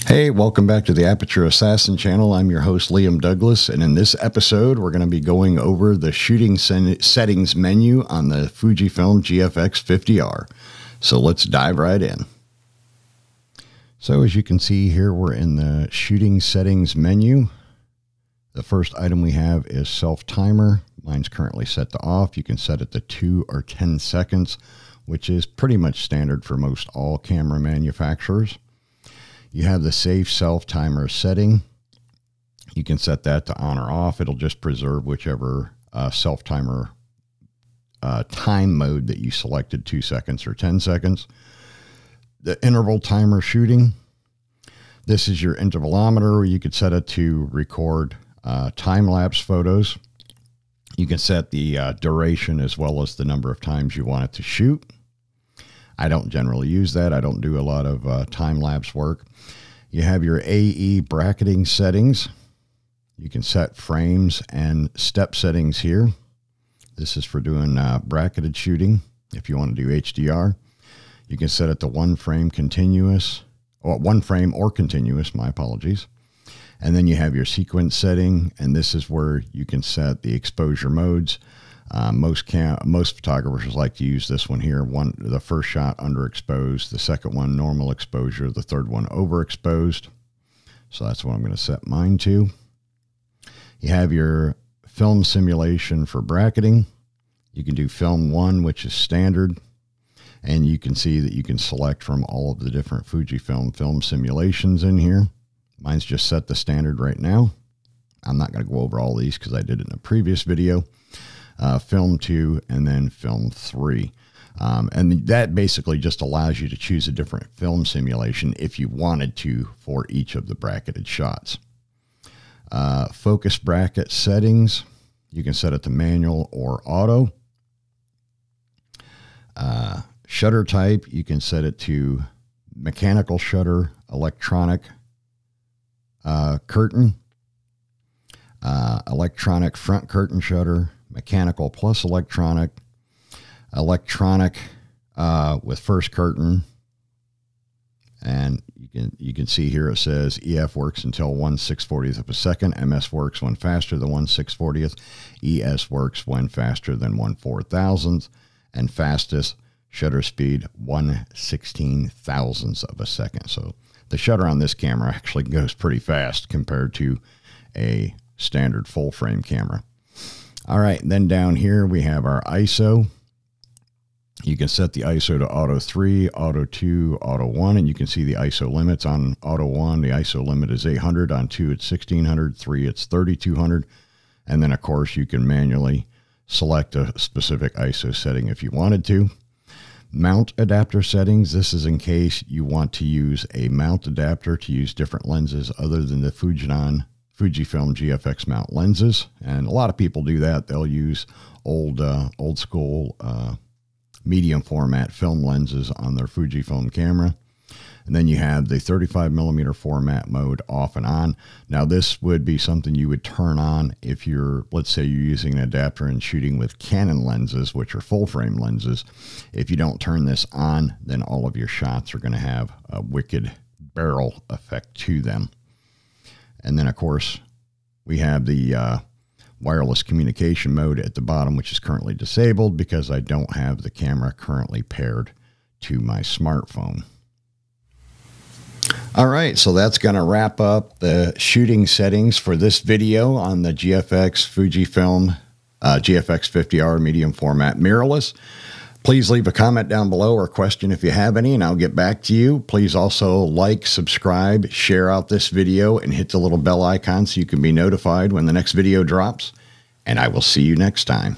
Hey, welcome back to the Aperture Assassin channel. I'm your host, Liam Douglas, and in this episode, we're going to be going over the shooting settings menu on the Fujifilm GFX 50R. So let's dive right in. So as you can see here, we're in the shooting settings menu. The first item we have is self-timer. Mine's currently set to off. You can set it to 2 or 10 seconds, which is pretty much standard for most all camera manufacturers. You have the safe self-timer setting. You can set that to on or off. It'll just preserve whichever self-timer time mode that you selected, 2 seconds or 10 seconds. The interval timer shooting. This is your intervalometer, where you could set it to record time-lapse photos. You can set the duration as well as the number of times you want it to shoot. I don't generally use that. I don't do a lot of time-lapse work. You have your AE bracketing settings. You can set frames and step settings here. This is for doing bracketed shooting. If you want to do HDR, you can set it to 1 frame continuous, or 1 frame or continuous, my apologies. And then you have your sequence setting, and this is where you can set the exposure modes. Most photographers like to use this one here. The first shot underexposed, the second one normal exposure, the third one overexposed. So that's what I'm going to set mine to. You have your film simulation for bracketing. You can do film 1, which is standard, and you can see that you can select from all of the different Fujifilm film simulations in here. Mine's just set to standard right now. I'm not going to go over all these because I did it in a previous video. Film 2 and then film 3. And that basically just allows you to choose a different film simulation if you wanted to for each of the bracketed shots. Focus bracket settings. You can set it to manual or auto. Shutter type, you can set it to mechanical shutter, electronic curtain, electronic front curtain shutter, mechanical plus electronic, electronic with first curtain, and you can see here it says EF works until 1/640th of a second, MS works when faster than 1/640th, ES works when faster than 1/4000th, and fastest shutter speed 1/16,000th of a second. So the shutter on this camera actually goes pretty fast compared to a standard full frame camera. All right, then down here we have our ISO. You can set the ISO to Auto 3, Auto 2, Auto 1, and you can see the ISO limits. On Auto 1, the ISO limit is 800. On 2, it's 1600. 3, it's 3200. And then, of course, you can manually select a specific ISO setting if you wanted to. Mount adapter settings. This is in case you want to use a mount adapter to use different lenses other than the Fujifilm GFX mount lenses, and a lot of people do that. They'll use old school medium format film lenses on their Fujifilm camera. And then you have the 35mm format mode off and on. Now this would be something you would turn on if you're, let's say you're using an adapter and shooting with Canon lenses, which are full frame lenses. If you don't turn this on, then all of your shots are going to have a wicked barrel effect to them. And then, of course, we have the wireless communication mode at the bottom, which is currently disabled because I don't have the camera currently paired to my smartphone. All right, so that's going to wrap up the shooting settings for this video on the Fujifilm GFX 50R medium format mirrorless. Please leave a comment down below or a question if you have any, and I'll get back to you. Please also like, subscribe, share out this video, and hit the little bell icon so you can be notified when the next video drops. And I will see you next time.